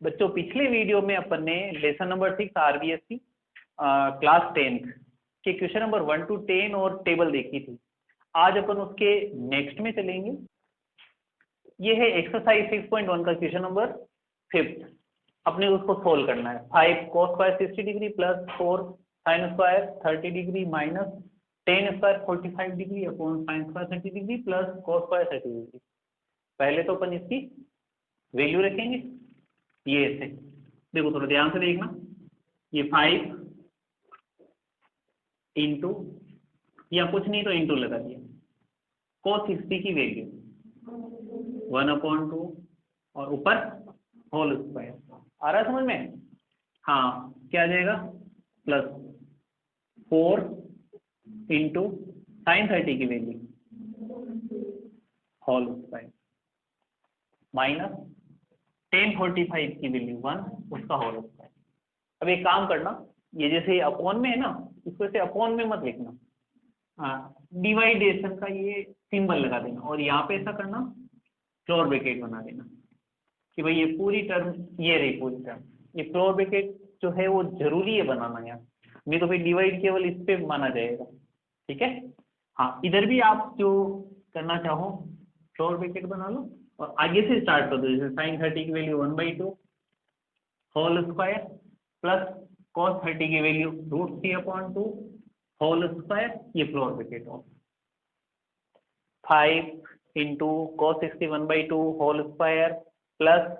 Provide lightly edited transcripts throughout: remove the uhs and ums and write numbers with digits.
बच्चों पिछले वीडियो में अपन ने लेसन नंबर 6 आरबीएससी क्लास 10 के क्वेश्चन नंबर 1 to 10 और टेबल देखी थी। आज अपन उसके नेक्स्ट में चलेंगे। ये है एक्सरसाइज 6.1 का क्वेश्चन नंबर 5। अपने उसको सोल्व करना है। 5 cos square 60 degree plus 4 sine square 30 degree minus 10 square 45 degree upon sine square 30 degree plus cos square 30 degree. पहले तो अपन इसकी वैल्यू रखेंगे। ये ऐसे देखो, थोड़ा ध्यान से देखना। ये 5 इंटू या कुछ नहीं तो इंटू लगा दिया cos 60 की वैल्यू 1/2 और ऊपर होल स्क्वायर। आ रहा है समझ में? हाँ, क्या आ जाएगा? प्लस 4 इंटू साइन 30 की वैल्यू होल स्क्वायर माइनस 1045 की वैल्यू 1 उसका होल स्क्वायर। अब एक काम करना, ये जैसे अपॉन में है ना, इसको ऐसे अपॉन में मत लिखना। हाँ, डिवाइडेशन का ये सिंबल लगा देना और यहाँ पे ऐसा करना, फ्लोर ब्रैकेट बना देना कि भाई ये पूरी टर्म, ये रही पूरी टर्म। ये फ्लोर ब्रैकेट जो है वो जरूरी है बनाना यहाँ, नहीं तो फिर डिवाइड केवल इस पे माना जाएगा। ठीक है? हाँ, इधर भी आप जो करना चाहो फ्लोर ब्रैकेट बना लो और आगे से स्टार्ट कर दो। जैसे साइन 30 की value 1/2 whole square plus cos 30 की वैल्यू √3/2 होल स्क्वायर। ये फ्लोर ब्रैकेट हो 5 into cos 60 1/2 whole square plus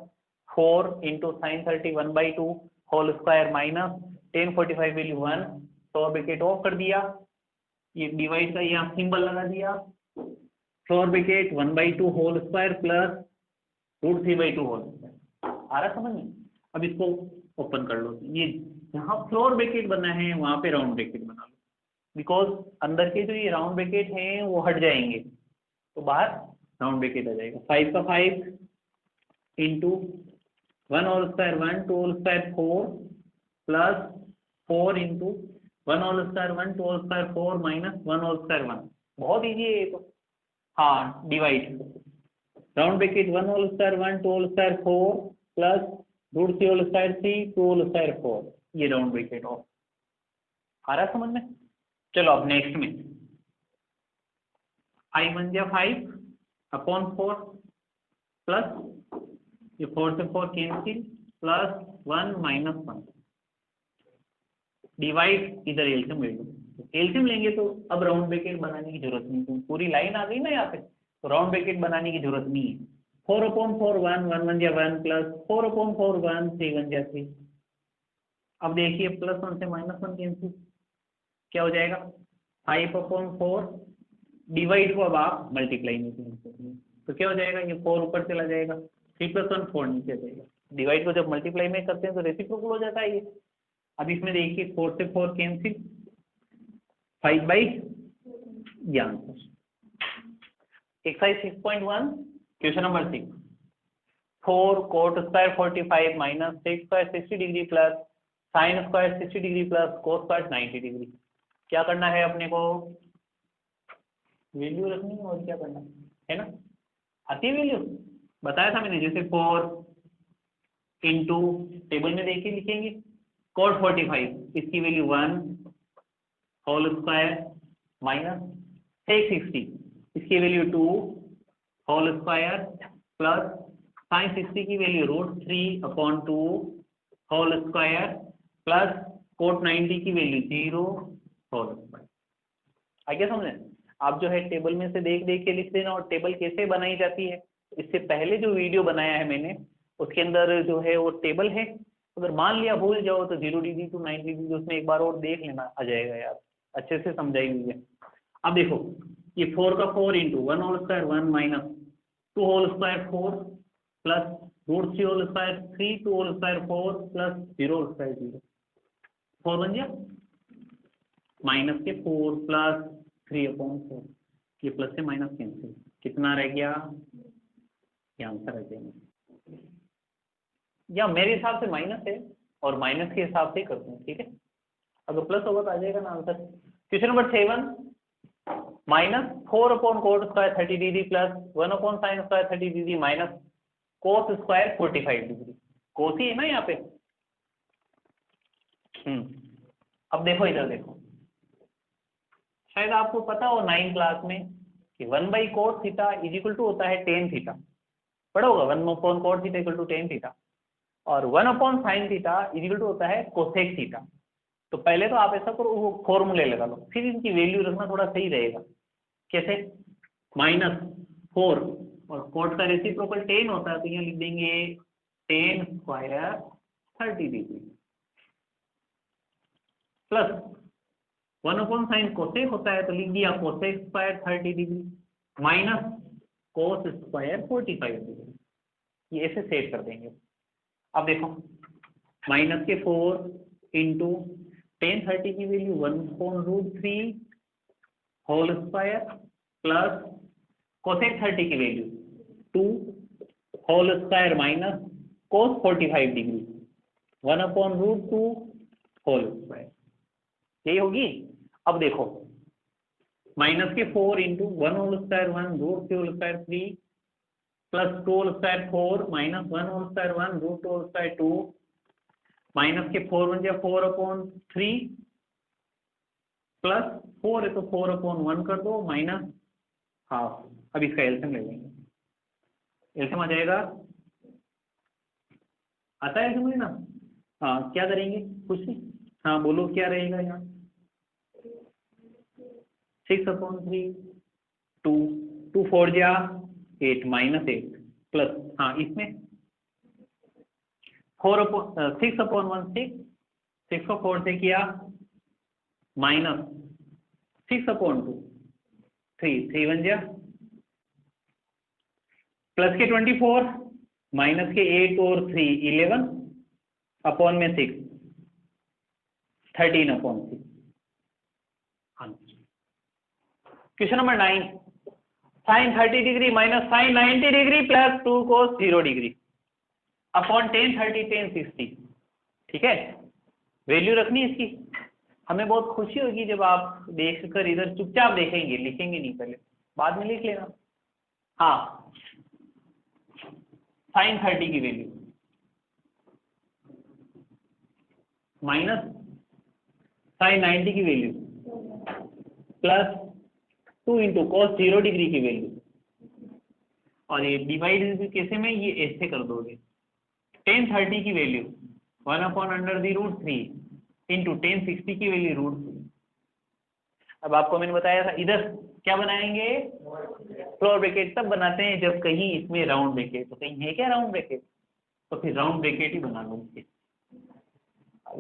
4 into sine 30 1/2 whole square minus 1045 value 1 floor bracket off कर दिया। ये डिवाइड का यहाँ सिंबल लगा दिया। Floor bracket 1/2 whole square plus √3/2 whole square. आ रहा समझ में? अब इसको ओपन कर लो। ये जहाँ फ्लोर ब्रैकेट बना है वहां पे राउंड ब्रैकेट बना लो, बिकॉज अंदर के जो ये राउंड ब्रैकेट हैं वो हट जाएंगे तो बाहर राउंड ब्रैकेट आ जाएगा। 5 का 5 into 1 whole square 1 2 whole square 4 plus 4 into 1 whole square 1 2 whole square 4 minus 1 whole square 1। बहुत ईजी है ये तो। हाँ, divide round bracket 1 whole square 1 2 whole square 4 plus √3 whole square 3 2 whole square 4। ये राउंड ब्रैकेट ऑफ। आ रहा समझ में? चलो अब नेक्स्ट में I1 जा 5 अपॉन 4 प्लस ये 4 से 4 कैंसिल प्लस 1 माइनस 1 डिवाइड, इधर एलसीएम ले लो। एलसीएम लेंगे तो अब राउंड ब्रैकेट बनाने की जरूरत नहीं, क्योंकि पूरी लाइन आ गई ना यहाँ पे, तो राउंड ब्रैकेट बनाने की जरूरत नहीं है। 4/4 1 1 1 जा 1 प्लस 4/4 1 3 1 जा 3। अब देखिए प्लस 1 से माइनस 1 कैंसिल, क्या हो जाएगा? 5/4 डिवाइड को अब आप मल्टीप्लाई नहीं करेंगे तो क्या हो जाएगा? ये 4 ऊपर चला जाएगा, 3 + 1 4 नीचे आ जाएगा। डिवाइड को जब मल्टीप्लाई में करते हैं तो रेसिप्रोकल हो जाता है ये। अब इसमें देखिए 4 से 4 कैंसिल, 5/, ये answer. Exercise 6.1 question number 6। 4 cot square 45 minus 6 square 60 degree plus sign square 60 degree plus cos square 90 degree. क्या करना है अपने को? वैल्यू रखनी है और क्या करना है ना? आती है वैल्यू? बताया था मैंने, जैसे 4 इंटू टेबल में देखिए लिखेंगे cot 45 इसकी value 1 whole square minus sec 60 इसकी value 2 whole square plus sine 60 की value √3/2 whole square plus cot 90 की वैल्यू 0 होल स्क्वायर। आगे समझे? आप जो है टेबल में से देख देख के लिख देना। और टेबल कैसे बनाई जाती है, इससे पहले जो वीडियो बनाया है मैंने उसके अंदर जो है वो टेबल है। अगर मान लिया भूल जाओ तो 0 डिग्री टू 90 डिग्री उसमें एक बार और देख लेना, आ जाएगा यार, अच्छे से समझाई हुई है। अब देखो ये 4 का 4 into 1 whole square 1 minus 2 whole square 4 plus √3 whole square 3 2 whole square 4 plus 0 whole square 0। 4 बन गया, माइनस के 4 प्लस 3/4, ये प्लस से माइनस कैंसिल, कितना रह गया? ये आंसर रह जाएगा। या मेरे हिसाब से माइनस है और माइनस के हिसाब से करते हैं, ठीक है? अगर प्लस होगा तो आ जाएगा ना answer. Question number 7 minus 4/cot square 30 degree plus 1/sin square 30 degree minus cos square 45 degree. Cos ही है ना यहाँ पे। अब देखो इधर देखो, शायद आपको पता हो 9 क्लास में कि 1/cos theta is equal to होता है tan थीटा, पढ़ा होगा 1/cos theta equal to tan theta, और 1/sin theta is equal to होता है कोसेक थीटा। तो पहले तो आप ऐसा करो, वो फॉर्मूले लगा लो, फिर इनकी वैल्यू रखना थोड़ा सही रहेगा। कैसे? -4 और कोट का रेसिप्रोकल tan होता है, तो यहाँ लिख देंगे tan square 30 degree plus 1/sin cosec होता है, तो लिख दिया cosec square 30 degree minus cos square 45 degree. ये ऐसे सेट कर देंगे। अब देखो -4 इंटू tan 30 की value 1/√3 whole square plus cosec 30 की value 2 whole square minus cos 45 degree 1/√2 whole square, यही होगी। अब देखो -4 into 1 whole square 1 √3 whole square 3 plus 2 whole square 4 minus 1 whole square 1 √2 whole square 2 -4 बन गया 4/3 प्लस 4 है तो 4/1 कर दो माइनस हाफ। अब इसका एलसीएम ले लेंगे, एलसीएम आ जाएगा, आता है समझ ना। हाँ क्या करेंगे कुछ नहीं, हाँ बोलो क्या रहेगा यहाँ 6/3 2 4 जा 8 -8 प्लस हाँ इसमें 6/1 6 को 4 से किया माइनस 6/2 3 बन गया प्लस के 24 माइनस के 8 और 3 11 अपॉन में 6 13/6। हाँ question number 9 sin 30 degree minus sin 90 degree plus 2 cos 0 degree upon tan 30 tan 60। ठीक है, वैल्यू रखनी है इसकी। हमें बहुत खुशी होगी जब आप देख कर इधर चुपचाप देखेंगे, लिखेंगे नहीं, पहले बाद में लिख लेना। हाँ sin 30 की वैल्यू माइनस sin 90 की value plus 2 into cos 0 degree की वैल्यू, और ये डिवाइड कैसे में, ये ऐसे कर दोगे tan 30 की वैल्यू 1/√3 इंटू tan 60 की वैल्यू √3। अब आपको मैंने बताया था इधर क्या बनाएंगे, फ्लोर ब्रैकेट तब बनाते हैं जब कहीं इसमें राउंड ब्रैकेट, तो कहीं है क्या राउंड ब्रैकेट, तो फिर राउंड ब्रैकेट ही बना लो।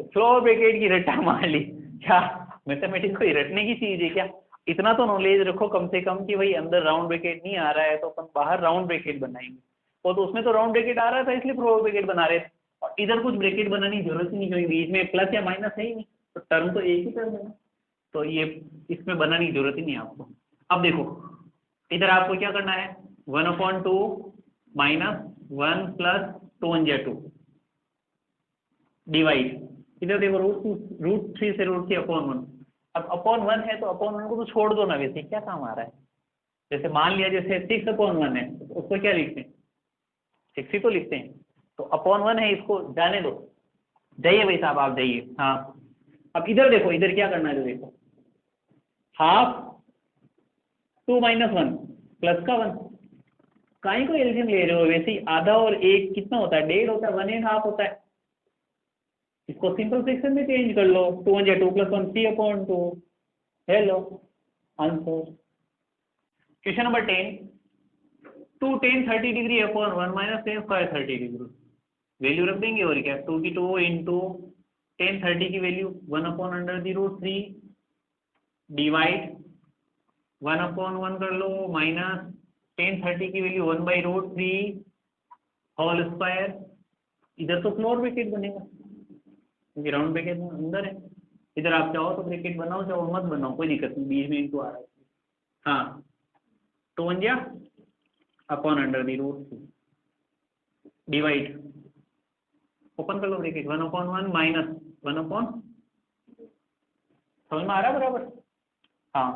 फ्लोर ब्रैकेट की रट्टा मार ली, क्या मैथमेटिक्स कोई रटने की चीज है क्या? इतना तो नॉलेज रखो कम से कम कि भाई अंदर राउंड ब्रैकेट नहीं आ रहा है तो अपन बाहर राउंड ब्रैकेट बनाएंगे, और तो उसमें तो राउंड ब्रैकेट आ रहा था इसलिए फ्लोर ब्रैकेट बना रहे थे, और इधर कुछ ब्रैकेट बनाने की जरूरत ही नहीं, क्योंकि बीच में प्लस या माइनस है ही नहीं, तो टर्म तो एक ही टर्म है, तो ये इसमें बनाने की जरूरत ही नहीं आपको। अब देखो इधर आपको क्या करना है 1/2 माइनस 1 प्लस 2 डिवाइड, इधर देखो √3 से √3 अपॉन 1। अब अपॉन 1 है तो अपॉन 1 को तो छोड़ दो ना, वैसे क्या काम आ रहा है। जैसे मान लिया जैसे 6/1 है तो उसको क्या लिखते हैं 6 ही तो लिखते हैं, तो अपॉन 1 है इसको जाने दो, जाइए भाई साहब आप जाइए। हाँ अब इधर देखो, इधर क्या करना है, देखो हाफ 2 - 1 प्लस का 1, काहे को एलसीएम ले रहे हो, वैसे ही आधा और एक कितना होता है 1.5 होता है, 1.5 होता है, इसको सिंपल फ्रैक्शन में चेंज कर लो, 2 × 2 + 1 3/2। Hello answer. Question number 10 2 tan 30 degree upon 1 minus tan square 30 degree, value रख देंगे और क्या 2 की 2 इंटू tan 30 की वैल्यू 1/√3 डिवाइड 1/1 कर लो माइनस tan 30 की वैल्यू 1/√3 होल स्क्वायर, इधर तो फ्लोर ब्रैकेट बनेगा क्योंकि राउंड ब्रैकेट अंदर है, इधर आप चाहो तो ब्रैकेट बनाओ चाहो मत बनाओ कोई दिक्कत नहीं, बीच में इनको आ रहा है। हाँ तो बन गया अपॉन √3 डिवाइड, ओपन कर लो ब्रैकेट 1/1 माइनस 1/, समझ में आ रहा है बराबर। हाँ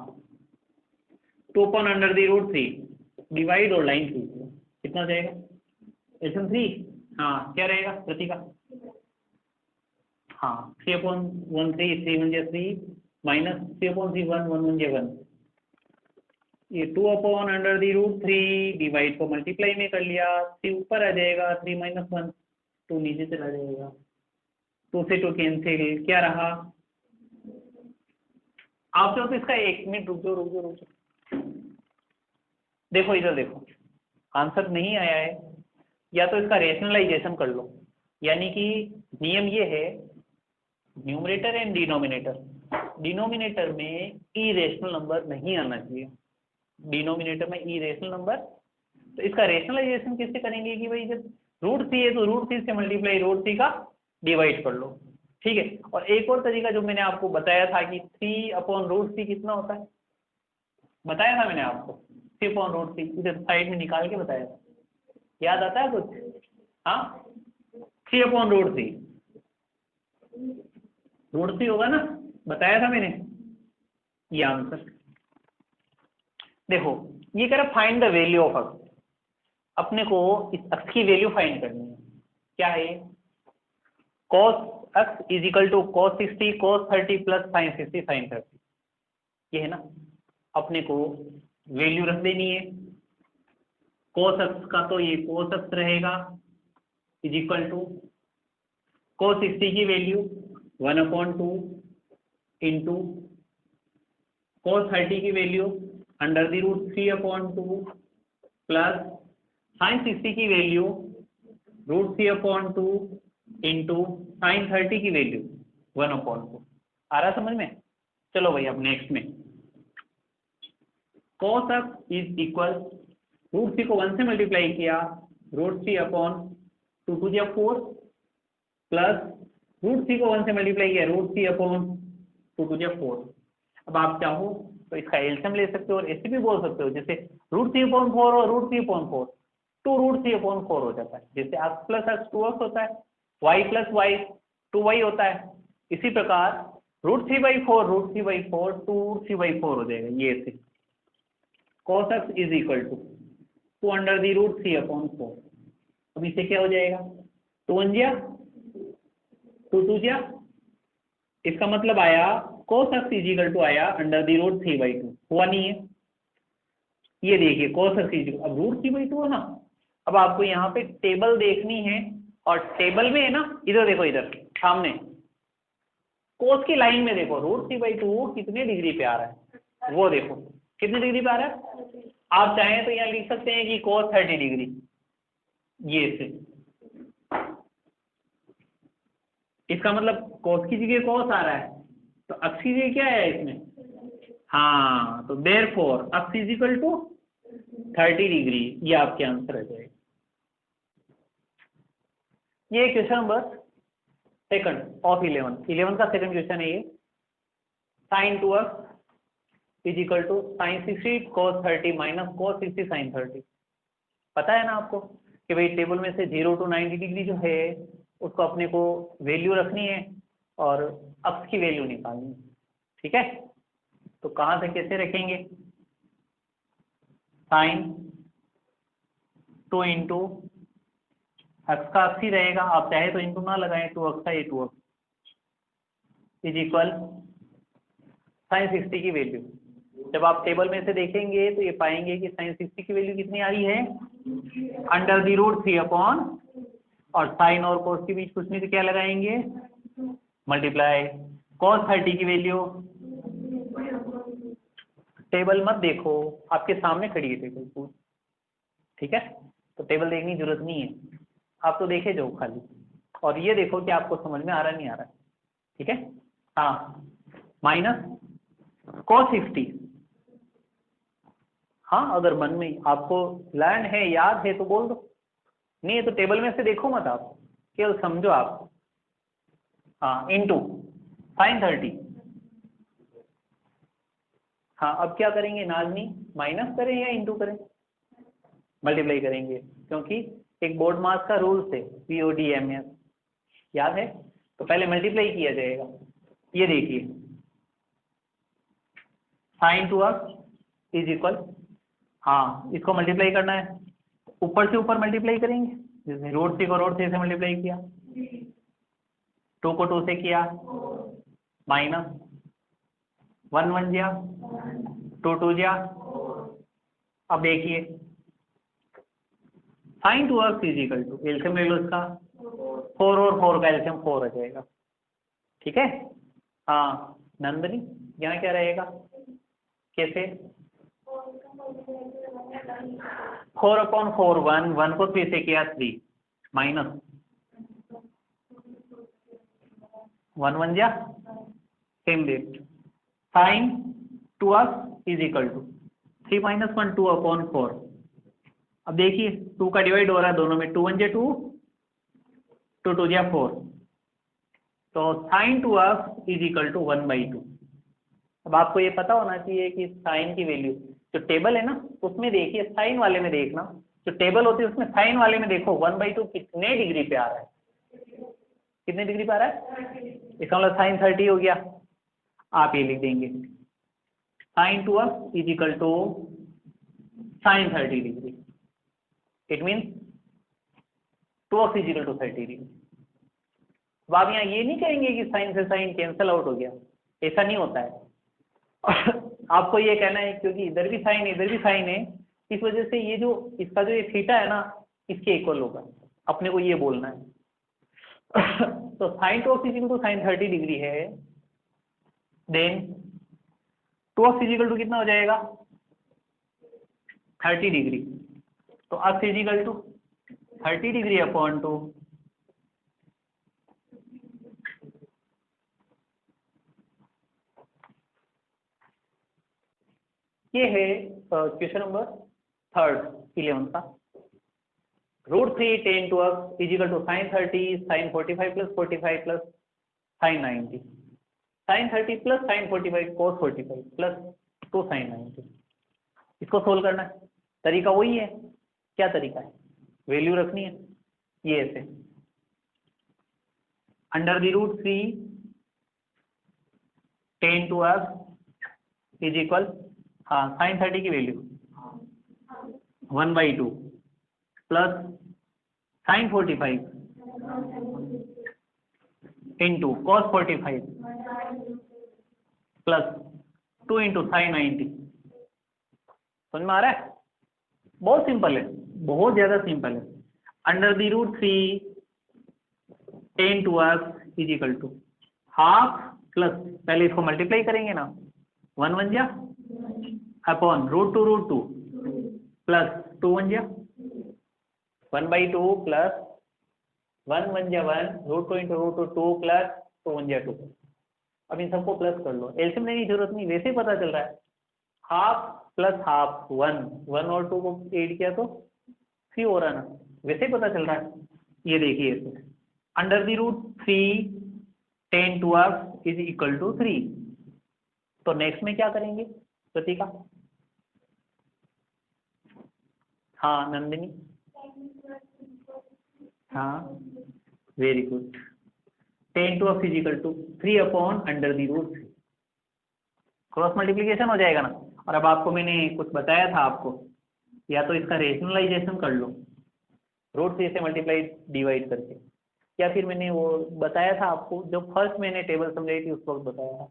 2/√3 डिवाइड और लाइन 3 कितना जाएगा एलसीएम 3। हाँ क्या रहेगा प्रतीका? हाँ 3/13, 3 1 3 माइनस 3/3 1 1 1 1, ये 2/√3 डिवाइड को मल्टीप्लाई में कर लिया, 3 ऊपर आ जाएगा, 3 - 1 2 नीचे चला जाएगा, 2 से 2 कैंसिल, क्या रहा? आप चाहो तो इसका 1 मिनट रुक जाओ, देखो इधर देखो, आंसर नहीं आया है, या तो इसका रेशनलाइजेशन कर लो, यानी कि नियम ये है, न्यूमरेटर एंड डिनोमिनेटर में इरेशनल नंबर नहीं आना चाहिए, डिनोमिनेटर में इरेशनल नंबर। तो इसका रेशनलाइजेशन कैसे करेंगे कि भाई जब √3 है तो √3 से मल्टीप्लाई √3 का डिवाइड कर लो, ठीक है। और एक और तरीका जो मैंने आपको बताया था कि 3/√3 कितना होता है, बताया था मैंने आपको, 3/√3 इधर साइड में निकाल के बताया था, याद आता है कुछ? हाँ 3/√3 √3 होगा ना, बताया था मैंने, ये आंसर। देखो ये कह रहा फाइंड द वैल्यू ऑफ अक्स, अपने को इस अक्स की वैल्यू फाइंड करनी है, क्या है? cos x is equal to cos 60 cos 30 plus sin 60 sin 30, ये है ना, अपने को वैल्यू रख देनी है। cos x का तो ये cos x रहेगा इज इक्वल टू cos 60 की वैल्यू 1/2 इंटू cos 30 की वैल्यू √3/2 प्लस sin 60 की वैल्यू √3/2 इंटू sin 30 की वैल्यू 1/2। आ रहा समझ में? चलो भाई अब नेक्स्ट में cos x इज इक्वल √3 को 1 से मल्टीप्लाई किया, √3/2 टू द 4 प्लस √3 को 1 से मल्टीप्लाई किया, √3/2 टू द 4। अब आप चाहो तो इसका एलसीएम ले सकते हो और ऐसे भी बोल सकते हो, जैसे √3/4 और √3/4 2√3/4 हो जाता है, जैसे x प्लस x 2x होता है, y प्लस y 2y होता है, इसी प्रकार √3/4 √3/4 2√3/4 हो जाएगा, ये ऐसे cos x is equal to 2√3/4। अब इसे क्या हो जाएगा, 2 1 जा 2 2 जा, इसका मतलब आया cos x is equal to आया √3/2, हुआ नहीं है, ये देखिए cos x इज अब √3/2 है ना। अब आपको यहाँ पे टेबल देखनी है, और टेबल में है ना, इधर देखो, इधर सामने कोस की लाइन में देखो √3/2 कितने डिग्री पे आ रहा है, वो देखो कितने डिग्री पे आ रहा है। आप चाहें तो यहाँ लिख सकते हैं कि cos 30 डिग्री, ये से इसका मतलब cos की जगह cos आ रहा है, तो अक्स की जगह क्या है इसमें, हाँ, तो therefore x is equal to 30 degree, ये आपके आंसर आ जाएगा। ये क्वेश्चन नंबर सेकंड ऑफ 11 का सेकंड क्वेश्चन है ये। sin 2x is equal to sin 60 cos 30 minus cos 60 sin 30। पता है ना आपको कि भाई टेबल में से 0 to 90 डिग्री जो है उसको अपने को वैल्यू रखनी है और अक्स की वैल्यू निकालनी है, ठीक है। तो कहाँ से कैसे रखेंगे, sin 2 इंटू एक्स का अक्स ही रहेगा, आप चाहे तो इंटू ना लगाएं, 2x का ये 2x इज इक्वल sin 60 की वैल्यू। जब आप टेबल में से देखेंगे तो ये पाएंगे कि sin 60 की वैल्यू कितनी आ रही है, √3/, और साइन और कोस के बीच कुछ नहीं तो क्या लगाएंगे, मल्टीप्लाई। cos 30 की वैल्यू, टेबल मत देखो, आपके सामने खड़ी है टेबल, ठीक है, तो टेबल देखने की जरूरत नहीं है, आप तो देखे जाओ खाली, और ये देखो कि आपको समझ में आ रहा नहीं आ रहा, ठीक है। हाँ माइनस cos 60, हाँ अगर मन में आपको लर्न है, याद है तो बोल दो, नहीं है तो टेबल में से देखो मत, आप केवल समझो आप। हाँ इंटू sin 30, हाँ अब क्या करेंगे नाजनी, माइनस करें या इंटू करें, मल्टीप्लाई करेंगे, क्योंकि एक बोर्ड मास का रूल्स है PODMS, याद है, तो पहले मल्टीप्लाई किया जाएगा। ये देखिए sin 2x इज इक्वल, हाँ इसको मल्टीप्लाई करना है, ऊपर से ऊपर मल्टीप्लाई करेंगे, जैसे रूट 3 को रूट 3 से मल्टीप्लाई किया, 2 को 2 से किया, माइनस 1 1 जा, 2 2 जा। अब देखिए sin 2x is equal to, एल्सियम ले लो इसका, 4 और 4 का एल्सियम 4 आ जाएगा। ठीक है, हाँ नंदनी यहाँ क्या रहेगा, कैसे 4/4 1 को 3 से किया 3, माइनस 1 1 जा, same that, sin 2x is equal to 3 - 1 2/4। अब देखिए 2 का डिवाइड हो रहा है दोनों में, 2 1 जा 2, 2 2 जा 4, तो sin 2x is equal to 1/2। अब आपको ये पता होना चाहिए कि साइन की वैल्यू, जो टेबल है ना उसमें देखिए, साइन वाले में देखना, जो टेबल होती है उसमें साइन वाले में देखो 1/2 कितने डिग्री पे आ रहा है, कितने डिग्री पे आ रहा है, इसका मतलब साइन 30 हो गया। आप ये लिख देंगे sin 2x is equal to sine 30 degree, it means 2x is equal to 30 degree. अब आप यहाँ ये नहीं कहेंगे कि साइन से साइन कैंसिल आउट हो गया, ऐसा नहीं होता है। आपको ये कहना है क्योंकि इधर भी साइन है इधर भी साइन है, इस वजह से ये जो इसका जो ये थीटा है ना इसके इक्वल होगा, अपने को ये बोलना है। तो sine 2x is equal to sine 30 degree है, then 2x is equal to कितना हो जाएगा 30 डिग्री, तो x is equal to 30 degree upon 2। ये है क्वेश्चन नंबर 11 का। √3 tan 2x is equal to sine 30 sine 45 plus 45 plus sine 90, sine 30 plus sine 45 cos 45 plus 2 sine 90। इसको solve करना है, तरीका वही है। क्या तरीका है, वैल्यू रखनी है ये ऐसे, √3 tan 2x इज इक्वल, हाँ साइन 30 की value 1/2 plus sine 45 into cos 45 plus 2 into sine 90। समझ में आ रहा है, बहुत सिंपल है, बहुत ज्यादा सिंपल है। √3 tan 2x is equal to half plus, पहले इसको मल्टीप्लाई करेंगे ना, 1 1 जा अपॉन √2 प्लस 2 1 जा 1/2 प्लस 1 1 जा 1, √2 इंटू √2 प्लस 2 1 जा 2। अब इन सबको प्लस कर लो, एलसीएम लेने की जरूरत नहीं, वैसे ही पता चल रहा है। हाफ प्लस हाफ 1 और 2 को ऐड किया तो 3 हो रहा है ना, वैसे ही पता चल रहा है। ये देखिए √3 tan 2x is equal to 3। तो नेक्स्ट में क्या करेंगे प्रतीका, हाँ नंदिनी, हाँ very good, tan 2x is equal to 3/√3, cross multiplication हो जाएगा ना। और अब आपको मैंने कुछ बताया था आपको, या तो इसका रेशनलाइजेशन कर लो √3 से मल्टीप्लाई डिवाइड करके, या फिर मैंने वो बताया था आपको जब फर्स्ट मैंने टेबल समझाई थी उस वक्त बताया था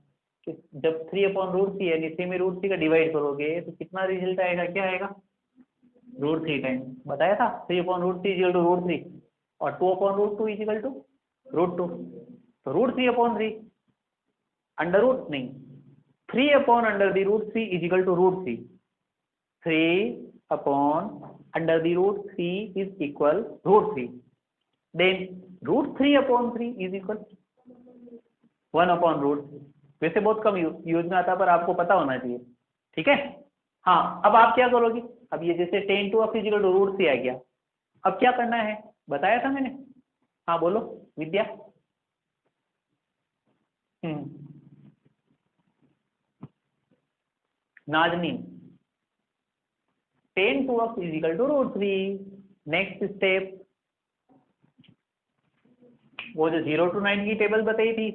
कि जब 3/√3 यानी 3 में √3 का डिवाइड करोगे तो कितना रिजल्ट आएगा, क्या आएगा √3 टाइम, बताया था 3/√3 इक्वल टू √3 और 2/√2 इक्वल टू √2। तो √3/3 अंडर रूट नहीं, 3/√3 is equal to √3, 3/√3 is equal √3, then √3/3 is equal 1/√3। वैसे बहुत कम यूज में आता है पर आपको पता होना चाहिए, ठीक है। हाँ अब आप क्या करोगे, अब ये जैसे tan 2x is equal to √3 आ गया, अब क्या करना है बताया था मैंने, हाँ बोलो Vidya. Nazneen, tan 2x is equal to √3, next step वो जो 0 to 9 की टेबल बताई थी,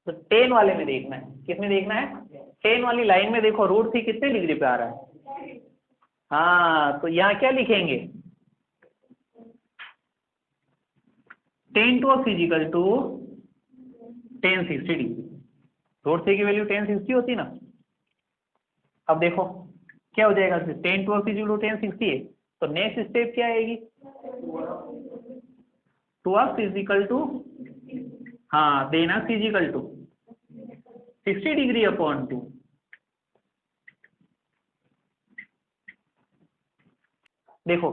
तो tan वाले में देखना है, किसमें देखना है, tan वाली लाइन में देखो √3 कितने डिग्री पे आ रहा है। हाँ तो यहाँ क्या लिखेंगे, tan 2x is equal to tan 60 degree. Root 3 की वैल्यू tan 60 होती है ना। अब देखो क्या हो जाएगा, tan 2x is equal to tan 60 है, तो नेक्स्ट स्टेप क्या आएगी, 2x इज इक्वल टू, हाँ tan x is equal to 60 degree upon 2। देखो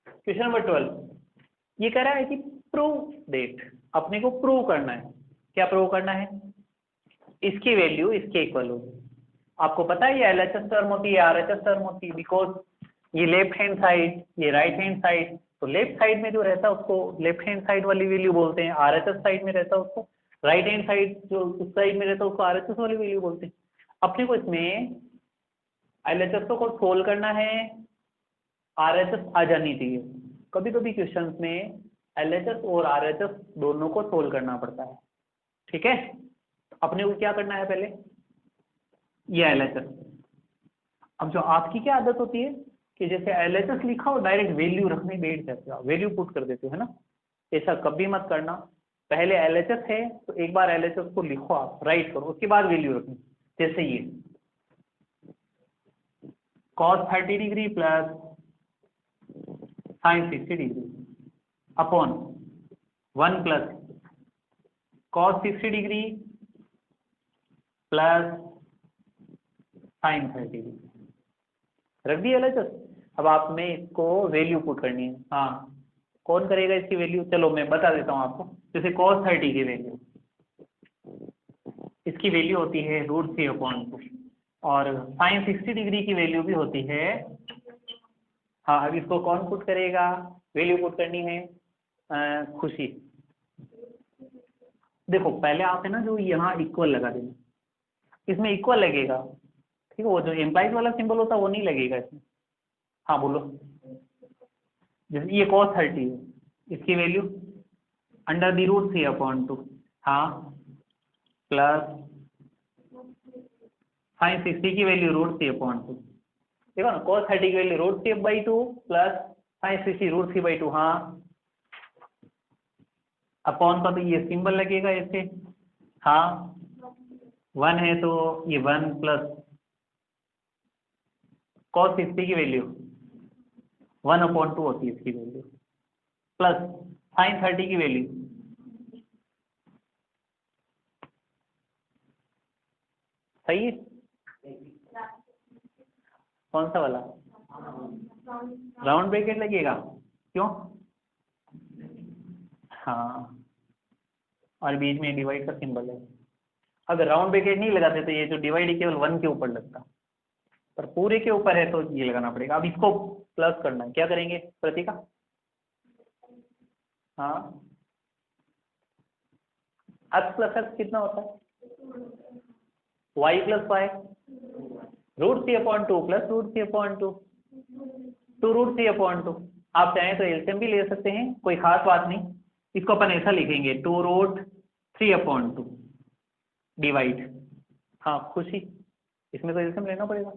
क्वेश्चन नंबर 12 ये कह रहा है कि प्रूव डेट, अपने को प्रूव करना है। क्या प्रूव करना है, इसकी वैल्यू इसके इक्वल होगी। आपको पता है ये एलएचएस टर्म होती है, आरएचएस टर्म होती है, बिकॉज ये लेफ्ट हैंड साइड, ये राइट हैंड साइड, तो लेफ्ट साइड में जो रहता है उसको लेफ्ट हैंड साइड वाली वैल्यू बोलते हैं, आरएचएस साइड में रहता है उसको राइट हैंड साइड, जो उस साइड में रहता है उसको आरएचएस वाली वैल्यू बोलते हैं। अपने को इसमें एलएचएस को सोल्व करना है, आरएचएस आ जानी चाहिए। कभी कभी क्वेश्चंस में एलएचएस और आरएचएस दोनों को सोल्व करना पड़ता है, ठीक है। अपने को क्या करना है, पहले ये एलएचएस। अब जो आपकी क्या आदत होती है कि जैसे एलएचएस लिखा हो डायरेक्ट वैल्यू रखने बैठ जाते हो, वैल्यू पुट कर देते हो, है ना। ऐसा कभी मत करना, पहले एलएचएस है तो एक बार एलएचएस को लिखो, आप राइट करो, उसके बाद वैल्यू रखनी। जैसे ये cos 30 degree plus sin 60 degree upon 1 plus cos 60 degree plus sin 30 degree. रख दिया एलएचएस। अब आप में इसको वैल्यू पुट करनी है। हाँ कौन करेगा इसकी वैल्यू, चलो मैं बता देता हूँ आपको। जैसे cos 30 की वैल्यू, इसकी वैल्यू होती है √3/2 और sin 60 डिग्री की वैल्यू भी होती है। हाँ अब इसको कौन पुट करेगा, वैल्यू पुट करनी है खुशी। देखो पहले आप है ना जो यहाँ इक्वल लगा देना, इसमें इक्वल लगेगा, ठीक है। वो जो एम्प्लाइज वाला सिंबल होता है वो नहीं लगेगा इसमें। हाँ बोलो, जैसे ये cos 30 है, इसकी वैल्यू √3/2, हाँ प्लस sin 60 की वैल्यू √3/2। देखो ना cos 30 की वैल्यू √3/2 प्लस sin 60 √3/2, हाँ अपॉन का तो ये सिंबल लगेगा ऐसे, हाँ 1 है तो ये 1 प्लस cos 60 की वैल्यू 1/2 होती है इसकी वैल्यू, प्लस sin 30 की वैल्यू सही है। कौन सा वाला, राउंड ब्रैकेट लगेगा, क्यों, हाँ और बीच में डिवाइड का सिंबल है। अगर राउंड ब्रैकेट नहीं लगाते तो ये जो डिवाइड है केवल 1 के ऊपर लगता, पर पूरे के ऊपर है तो ये लगाना पड़ेगा। अब इसको प्लस करना है, क्या करेंगे प्रतीका, हाँ x प्लस x कितना होता है, y प्लस y √3/2 प्लस √3/2 2√3/2। आप चाहें तो एलसीएम भी ले सकते हैं, कोई खास बात नहीं। इसको अपन ऐसा लिखेंगे 2√3/2 डिवाइड, हाँ खुशी, इसमें तो एलसीएम लेना पड़ेगा।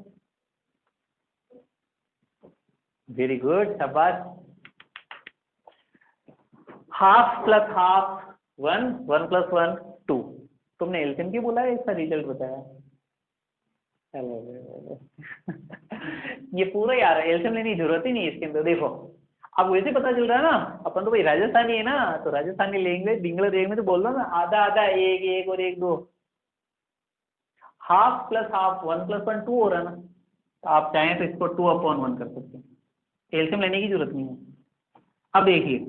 वेरी गुड, शाबाश। Half plus half 1, 1 plus 1 2। तुमने एलसीएम की बोला है, इसका रिजल्ट बताया। ये पूरा यार एलसीएम लेने की जरूरत ही नहीं है इसके अंदर। देखो अब वैसे पता चल रहा है ना, अपन तो भाई राजस्थानी है ना, तो राजस्थानी लैंग्वेज इंग्लिश में तो बोल रहा ना, आधा आधा, एक एक और एक 2। हाफ प्लस हाफ 1 प्लस 1 2 हो रहा है ना, तो आप चाहें तो इसको 2/1 कर सकते हैं, एलसीएम लेने की जरूरत नहीं है। अब देखिए,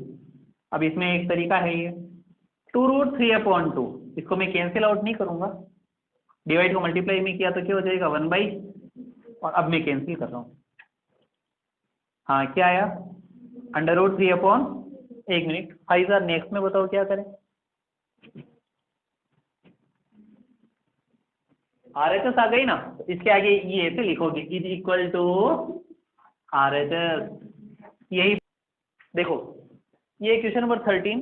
अब इसमें एक तरीका है ये 2√3/2, इसको मैं कैंसिल आउट नहीं करूंगा, डिवाइड को मल्टीप्लाई में किया तो क्या हो जाएगा 1/, और अब मैं कैंसिल कर रहा हूँ। हाँ क्या आया, √3/, एक मिनट फाइजा, नेक्स्ट में बताओ क्या करें। आरएचएस आ गई ना, तो इसके आगे ये ऐसे लिखोगे इज इक्वल टू आरएचएस, यही। देखो ये question number 13,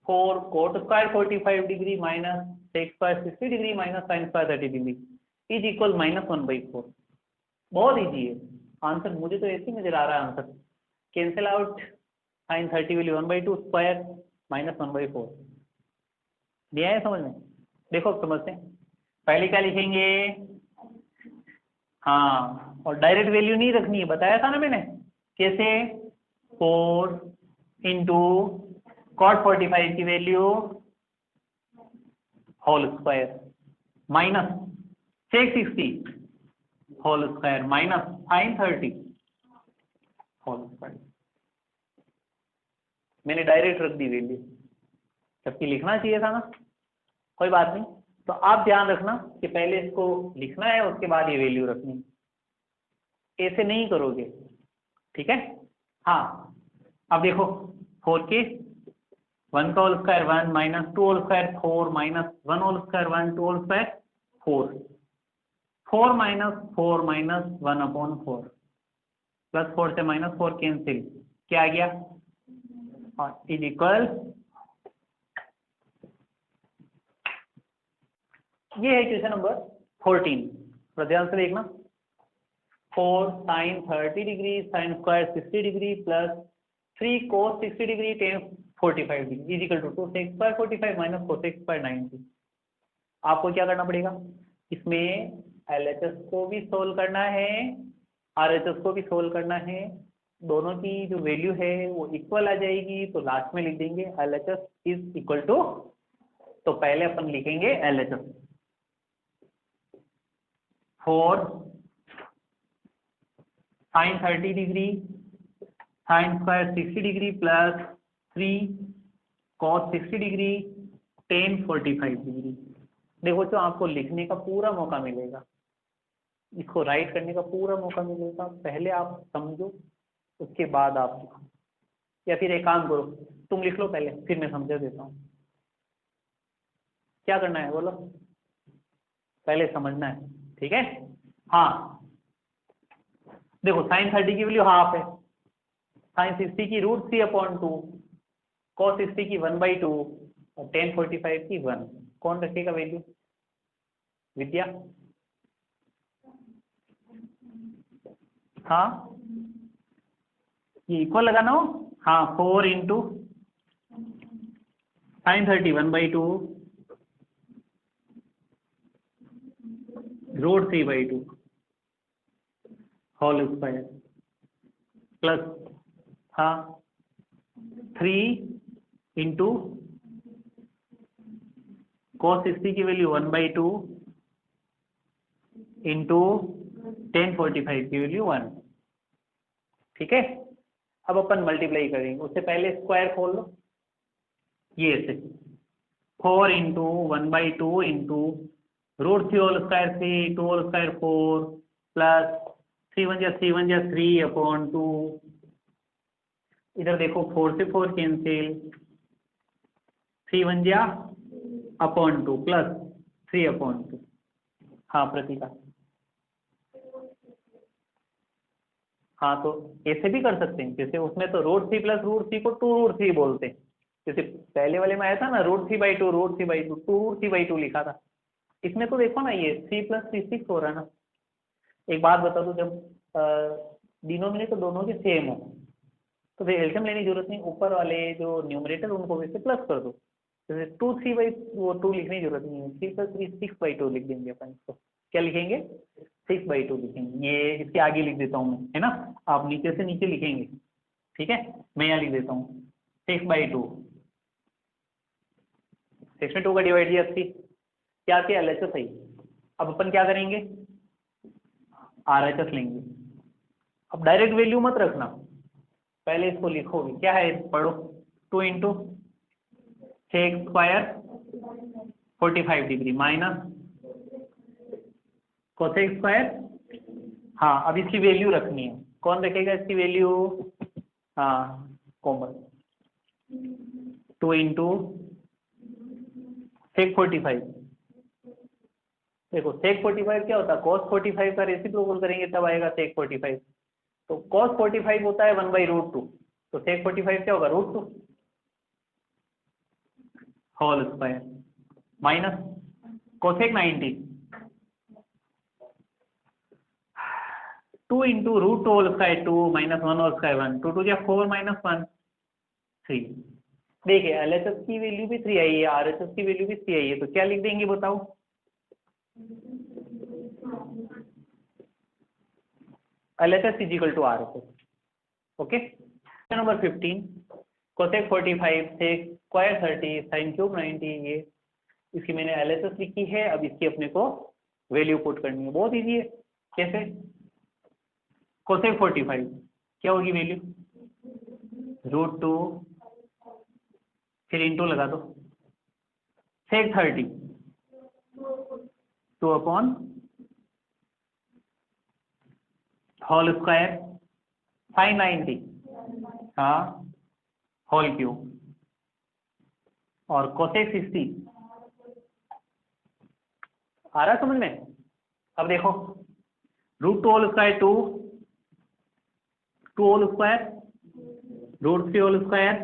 4 cot square 45 degree minus sec square 60 degree minus sin square 30 degree is equal -1/4। बहुत इजी है आंसर, मुझे तो ऐसे ही नजर आ रहा है answer. Cancel out sin 30 value 1/2 square -1/4 दिया है समझ में। देखो अब समझते हैं, पहले क्या लिखेंगे, हाँ, और डायरेक्ट वैल्यू नहीं रखनी है, बताया था ना मैंने कैसे, 4 इंटू cot 45 की value whole square minus sec 60 whole square minus sin 30 whole square. मैंने डायरेक्ट रख दी वैल्यू, जबकि लिखना चाहिए था ना, कोई बात नहीं। तो आप ध्यान रखना कि पहले इसको लिखना है, उसके बाद ये वैल्यू रखनी है, ऐसे नहीं करोगे, ठीक है। हाँ, अब देखो 4 के 1 का whole square 1 minus 2 whole square 4 minus 1 whole square 1 2 whole square 4 4 minus 1/4 plus 4 से -4 कैंसिल, क्या आ गया, इज इक्वल, ये है क्वेश्चन नंबर 14। तो ध्यान से देखना, 4 sin 30 degree sine square 60 degree plus 3 cos 60 degree tan 45 degree is equal to 2 sec square 45 minus 4 sec square 90। आपको क्या करना पड़ेगा, इसमें LHS को भी सोल्व करना है, RHS को भी सोल्व करना है, दोनों की जो वैल्यू है वो इक्वल आ जाएगी, तो लास्ट में लिख देंगे LHS इज इक्वल टू, तो पहले अपन लिखेंगे LHS 4 sin 30 degree sine square 60 degree plus 3 cos 60 degree tan 45 degree. देखो, जो आपको लिखने का पूरा मौका मिलेगा, इसको राइट करने का पूरा मौका मिलेगा, पहले आप समझो उसके बाद आप लिखो, या फिर एक काम करो, तुम लिख लो पहले, फिर मैं समझा देता हूँ। क्या करना है बोलो, पहले समझना है, ठीक है। हाँ देखो, साइन 30 की वैल्यू हाफ है, साइन 60 की √3/2, cos 60 की 1/2 और tan 45 की 1। कौन रखेगा वैल्यू, विद्या। हाँ, ये इक्वल लगाना हो, हाँ 4 into sine 30 1/2 √3/2 whole square plus, हाँ 3 इंटू cos 60 की वैल्यू 1/2 इंटू tan 45 की वैल्यू 1, ठीक है। अब अपन मल्टीप्लाई करेंगे, उससे पहले स्क्वायर खोल लो, ये ऐसे 4 into 1/2 into √3 whole square 3 2 whole square 4 plus 3 1 3/2। इधर देखो 4 से 4 कैंसिल, 3 1/2 प्लस 3/2। हाँ प्रतीका, हाँ तो ऐसे भी कर सकते हैं, जैसे उसमें तो √3 प्लस √3 को 2√3 बोलते हैं, जैसे पहले वाले में आया था ना √3/2 √3/2 2√3/2 लिखा था। इसमें तो देखो ना, ये 3 + 3 6 हो रहा है ना। एक बात बता दो, जब डिनोमिनेटर दोनों के सेम हो तो फिर एलसीएम लेने की जरूरत नहीं, ऊपर वाले जो न्यूमरेटर उनको वैसे प्लस कर दो, जैसे 2 लिखने की जरूरत नहीं है, 3 + 3 6/2 लिख देंगे अपन इसको। क्या लिखेंगे, 6/2 लिखेंगे, ये इसके आगे लिख देता हूँ मैं, है ना, आप नीचे से नीचे लिखेंगे, ठीक है। मैं यहाँ लिख देता हूँ 6/2, 6 में 2 का डिवाइड दिया 3, क्या किया LHS सही। अब अपन क्या करेंगे, RHS लेंगे। अब डायरेक्ट वैल्यू मत रखना, पहले इसको लिखोगे, क्या है पढ़ो, 2 into sec square 45 degree minus cosec square, हाँ अब इसकी वैल्यू रखनी है, कौन रखेगा इसकी वैल्यू, हाँ कॉमन, 2 इंटू sec 45। देखो sec 45 क्या होता है, cos 45 का रेसिप्रोकल करेंगे तब आएगा sec 45, तो cos 45 होता है 1/√2, तो sec 45 क्या होगा, √2 whole square minus cosec 90 2 into √2 whole square 2 minus 1 whole square 1 2 2 4 -1 3 देखिए LHS की वैल्यू भी 3 आई है, RHS की वैल्यू भी 3 आई है, तो क्या लिख देंगे बताओ? LHS is equal to RHS। Okay, number 15, cosec 45 sec square 30 sine cube 90, ये इसकी मैंने LHS लिखी है। अब इसकी अपने को वैल्यू पुट करनी है, बहुत इजी है। कैसे? कोसेक 45 क्या होगी वैल्यू? √2, फिर इंटू लगा दो, sec 30 2 upon whole square sine 90, हाँ, होल क्यूब, और कोसेक 60 आ रहा समझ में? अब देखो √2 whole square 2 whole square, √3 whole square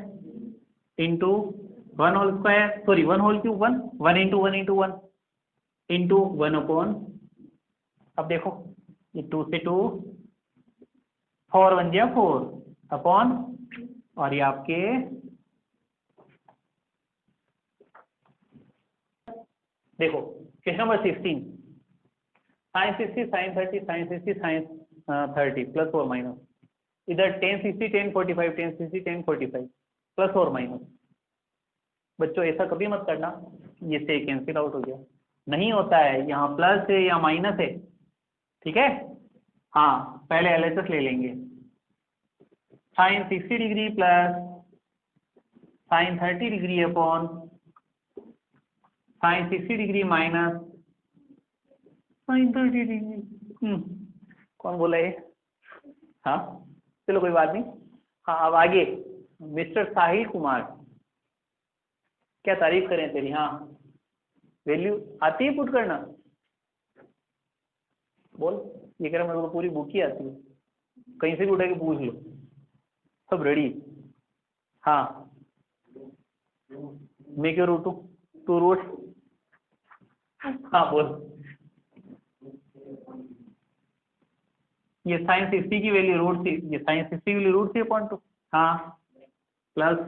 into 1 whole square, sorry 1 whole cube 1 into 1 into 1 into 1 upon, अब देखो ये 2 से 2 4 1 जा 4 अपॉन, और ये आपके देखो question number 16, sine 60 sine 30 sine 60 sine 30 plus और माइनस, इधर 10 60 10 45 10 60 10 45 प्लस और माइनस। बच्चों ऐसा कभी मत करना ये से कैंसिल आउट हो गया, नहीं होता है, यहाँ प्लस है या माइनस है, ठीक है। हाँ पहले LHS ले लेंगे, sine 60 degree plus sine 30 degree upon sine 60 degree minus sine 30 degree. कौन बोला ये? हाँ चलो कोई बात नहीं। हाँ अब आगे, मिस्टर साहिल कुमार, क्या तारीफ करें तेरी। हाँ वैल्यू आती है पुट करना? बोल, ये कह रहा मेरे को पूरी बुक ही आती है, कहीं से भी उठा के पूछ लो, सब रेडी। हाँ मैं क्यों रूटू, तू रूट। हाँ बोल, ये साइन 60 की वैल्यू √3, ये साइन 60 की वैल्यू √3/2, हाँ प्लस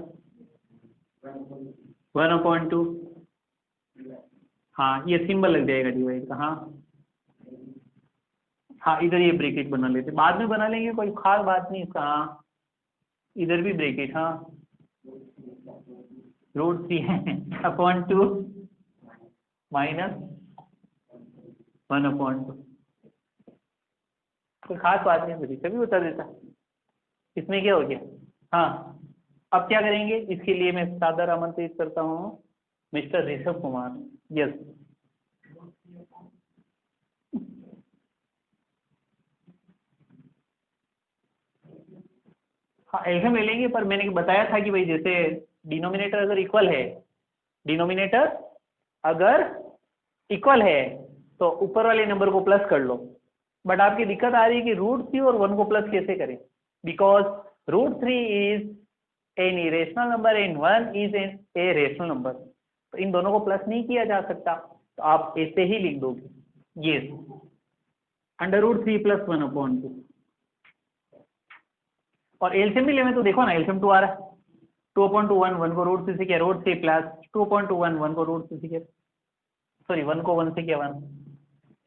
1/2, हाँ ये सिंबल लग जाएगा डिवाइड का। हाँ हाँ इधर ये ब्रैकेट बना लेते, बाद में बना लेंगे, कोई खास बात नहीं इसका। हाँ इधर भी ब्रैकेट, हाँ √3/2 माइनस 1/2, कोई खास बात नहीं मुझे कभी बता देता, इसमें क्या हो गया। हाँ अब क्या करेंगे, इसके लिए मैं सादर आमंत्रित करता हूँ मिस्टर ऋषभ कुमार। यस हाँ एल्सियम ले लेंगे, पर मैंने बताया था कि भाई जैसे डिनोमिनेटर अगर इक्वल है, डिनोमिनेटर अगर इक्वल है तो ऊपर वाले नंबर को प्लस कर लो। बट आपकी दिक्कत आ रही है कि √3 और 1 को प्लस कैसे करें, because √3 is an irrational number and 1 is an a rational number, तो इन दोनों को प्लस नहीं किया जा सकता, तो आप ऐसे ही लिख दोगे, ये √3 + 1/2। और एल्सियम भी ले में तो देखो ना, एल्सियम 2 आ रहा है, 2/2 1 को √3 से किया √3 प्लस 2/2 1 को √3 से किया, सॉरी 1 को 1 से किया 1,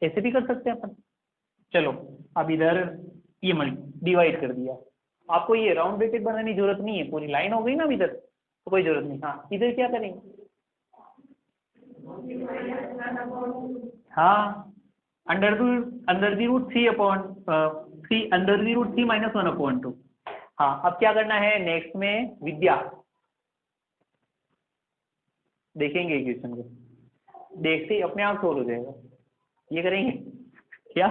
ऐसे भी कर सकते हैं अपन। चलो अब इधर ये डिवाइड कर दिया, आपको ये राउंड ब्रैकेट बनाने की जरूरत नहीं है, पूरी लाइन हो गई ना इधर, तो कोई जरूरत नहीं। हाँ इधर क्या करेंगे, हाँ √3 अपॉन 3 √3 - 1/2। हाँ अब क्या करना है नेक्स्ट में, विद्या देखेंगे इक्वेशन को, देखते ही अपने आप सोल्व हो जाएगा, ये करेंगे क्या।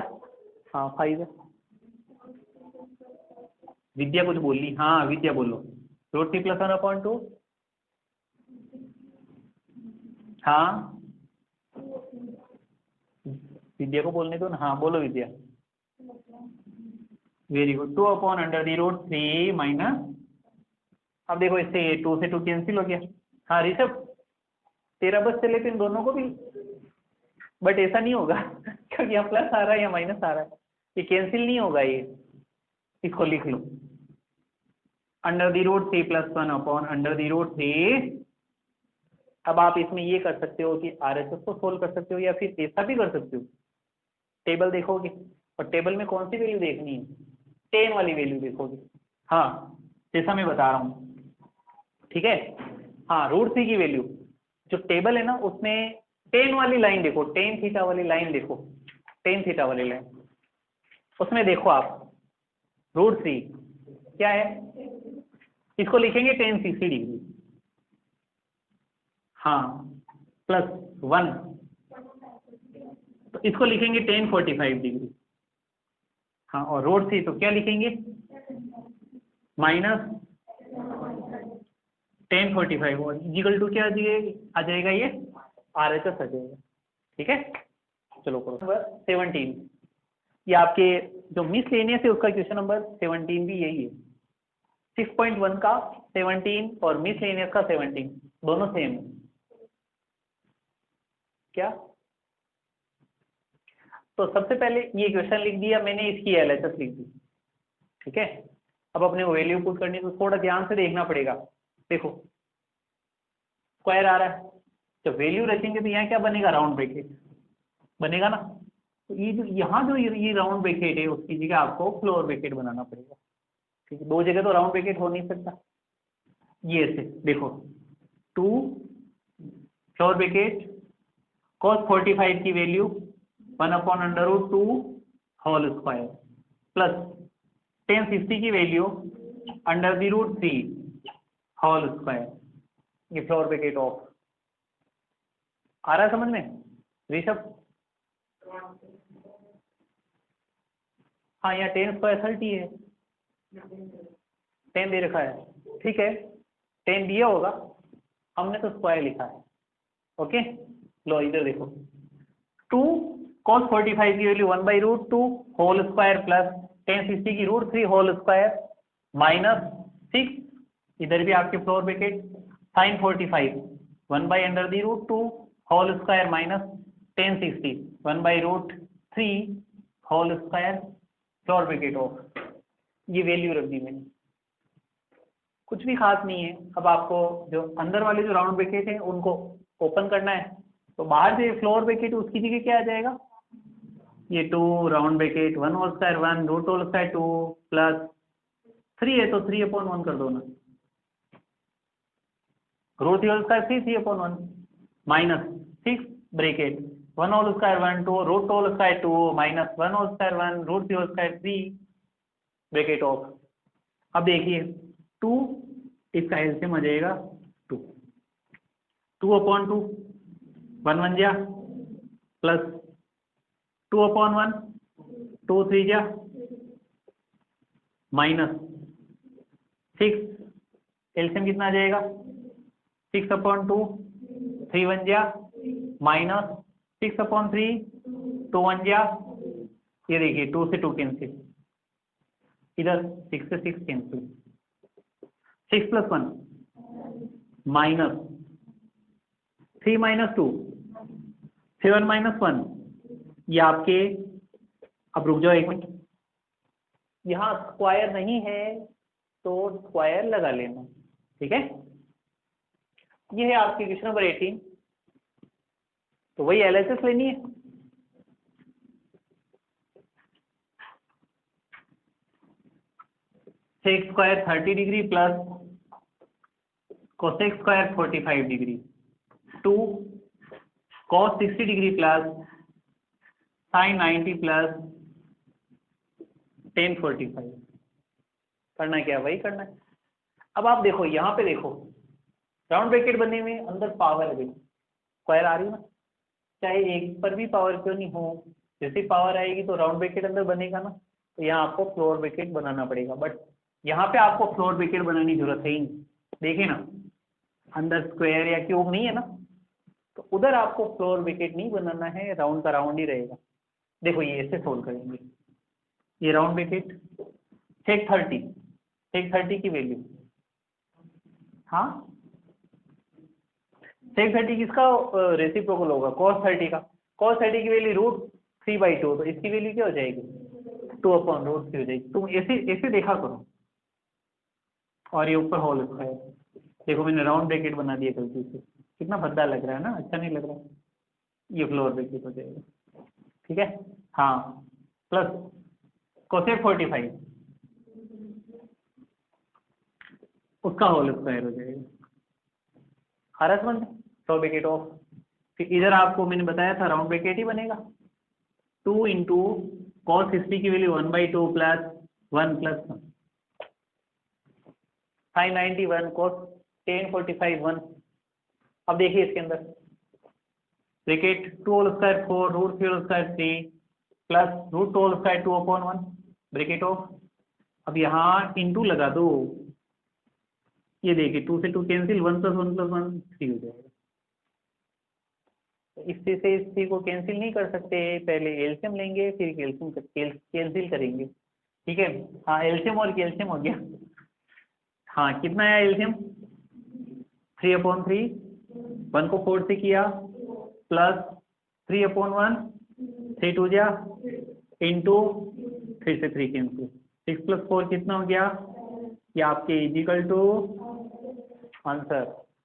हाँ 5 है, विद्या कुछ बोल ली। हाँ विद्या बोलो, √3 + 1/2। हाँ विद्या को बोलने दो ना, हाँ बोलो विद्या। वेरी गुड, 2/√3 माइनस, अब देखो इससे 2 से 2 कैंसिल हो गया। हाँ ऋषभ तेरा बस चले तो इन दोनों को भी, बट ऐसा नहीं होगा क्योंकि यहाँ प्लस आ रहा है या माइनस आ रहा है, ये कैंसिल नहीं होगा, ये इसको लिख लो। Under the root 3 plus 1 upon under the root 3। अब आप इसमें ये कर सकते हो कि RHS को सोल्व कर सकते हो या फिर ऐसा भी कर सकते हो, टेबल देखोगे और टेबल में कौन सी वैल्यू देखनी है, 10 वाली वैल्यू देखोगे। हाँ जैसा मैं बता रहा हूँ, ठीक है। हाँ रूट 3 की वैल्यू जो टेबल है ना उसमें 10 वाली लाइन देखो, 10 थीटा वाली लाइन देखो, 10 थीटा वाली लाइन, उसमें देखो आप रूट 3 क्या है, इसको लिखेंगे 1060 डिग्री, हाँ प्लस 1, तो इसको लिखेंगे 1045 डिग्री, हाँ और रूट 3 तो क्या लिखेंगे माइनस 1045 और इक्वल टू क्या आ जाएगा ये RHS आ जाएगा, ठीक है। चलो करो नंबर 17, ये आपके जो मिसलेनियस है उसका क्वेश्चन नंबर 17 भी यही है, 6.1 का 17 और मिसलेनियस का 17 दोनों सेम है क्या। तो सबसे पहले ये क्वेश्चन लिख दिया मैंने, इसकी LHS लिख दी, ठीक है। अब अपने वैल्यू पुट करनी तो थोड़ा ध्यान से देखना पड़ेगा, देखो स्क्वायर आ रहा है, जब वैल्यू रखेंगे तो यहाँ क्या बनेगा, राउंड ब्रैकेट बनेगा ना, तो ये जो यहाँ जो ये राउंड ब्रैकेट है उसकी जगह आपको फ्लोर ब्रैकेट बनाना पड़ेगा, ठीक है। दो जगह तो राउंड ब्रैकेट हो नहीं सकता, ये ऐसे देखो 2 फ्लोर ब्रैकेट cos 45 की value 1 upon under root 2 whole square plus 1060 की value under the root 3 whole square, ये फ्लोर ब्रैकेट ऑफ आ रहा है समझ में ऋषभ। हाँ यहाँ 10 स्क्वायर 30 है, 10 दे रखा है, ठीक है 10 दिया होगा, हमने तो स्क्वायर लिखा है, ओके। लो इधर देखो 2 cos 45 की value 1 by root 2 whole square plus 1060 की रूट 3 होल स्क्वायर माइनस 6, इधर भी आपके floor bracket sin 45 1 by under the root 2 whole square minus 1060 1 by root 3 whole square floor bracket off, ये वैल्यू रख दी मैंने, कुछ भी खास नहीं है। अब आपको जो अंदर वाले जो राउंड ब्रैकेट है उनको ओपन करना है, तो बाहर जो फ्लोर ब्रैकेट उसकी जगह क्या आ जाएगा, ये 2 round bracket 1 whole square 1 root whole square 2 plus 3 है तो 3 अपॉन 1 कर दो ना, root whole square 3 3 upon 1 minus 6 bracket 1 whole square 1 2 root whole square 2 minus 1 whole square 1 root whole square 3 bracket off. अब देखिए 2 इसका एलसीएम आ जाएगा 2, 2 अपॉन 2 1 1 जा प्लस 2 अपॉन 1 2 3 जा माइनस 6, एलसीएम कितना आ जाएगा 6 अपॉन 2 3 1 जा माइनस 6 अपॉन 3 2 1 जा, ये देखिए 2 से 2 कैंसिल, इधर 6 से 6 cancel, 6 plus 1 minus 3 minus 2 7 minus 1, ये आपके, अब रुक जाओ एक मिनट, यहाँ स्क्वायर नहीं है तो स्क्वायर लगा लेना, ठीक है। ये है आपकी क्वेश्चन नंबर 18, तो वही LHS लेनी है, sec square 30 degree plus cosec square 45 degree 2 cos 60 degree plus sin 90 plus 1045, करना क्या वही करना है। अब आप देखो यहाँ पे देखो राउंड ब्रैकेट बनने में अंदर पावर है, स्क्वायर आ रही है ना, चाहे एक पर भी पावर क्यों नहीं हो, जैसे पावर आएगी तो राउंड ब्रैकेट अंदर बनेगा ना, तो यहाँ आपको फ्लोर ब्रैकेट बनाना पड़ेगा, बट यहाँ पे आपको फ्लोर ब्रैकेट बनाने की जरूरत है ही नहीं, देखिए ना अंदर स्क्वायर या क्यूब नहीं है ना, तो उधर आपको फ्लोर ब्रैकेट नहीं बनाना है, राउंड का राउंड ही रहेगा। देखो ये ऐसे सोल्व करेंगे, ये राउंड ब्रैकेट सेक 30 की वैल्यू, हाँ सेक 30 किसका रेसिप्रोकल होगा, cos 30 का, cos 30 की वैल्यू रूट 3/2, तो इसकी वैल्यू क्या हो जाएगी 2 अपॉन रूट 3 हो जाएगी। तुम ऐसे ऐसे देखा करो, और ये ऊपर होल स्क्वायर। देखो मैंने राउंड ब्रैकेट बना दिया गलती से, कितना भद्दा लग रहा है ना, अच्छा नहीं लग रहा। ये फ्लोर ब्रैकेट हो जाएगा, ठीक है। हाँ, प्लस कोसेक 45 उसका होल स्क्वायर हो जाएगा। हरस बन सौ ब्रैकेट ऑफ, फिर इधर आपको मैंने बताया था राउंड ब्रैकेट ही बनेगा। 2 इंटू कॉस हिस्ट्री की वैल्यू 1/2 प्लस 1 प्लस 591 कॉस 1045 1। अब देखिए इसके अंदर bracket 2 whole square 4 root 3 whole square 3 plus root 2 whole square 2/1 bracket off. अब यहाँ इंटू लगा दो, ये देखिए 2 से 2 कैंसिल, 1 प्लस 1 प्लस 1 3 हो जाएगा। तो इससे से इस 3 को कैंसिल नहीं कर सकते, पहले एलसीएम लेंगे फिर कैंसिल करेंगे, ठीक है। हाँ एलसीएम और कैल्शियम हो गया। हाँ कितना है एलसीएम, 3/3, 1 को 4 से किया प्लस 3/1, 3 2 जा इंटू 3 से 3 कैंसिल, 6 + 4 कितना हो गया, ये आपके इजिकल टू आंसर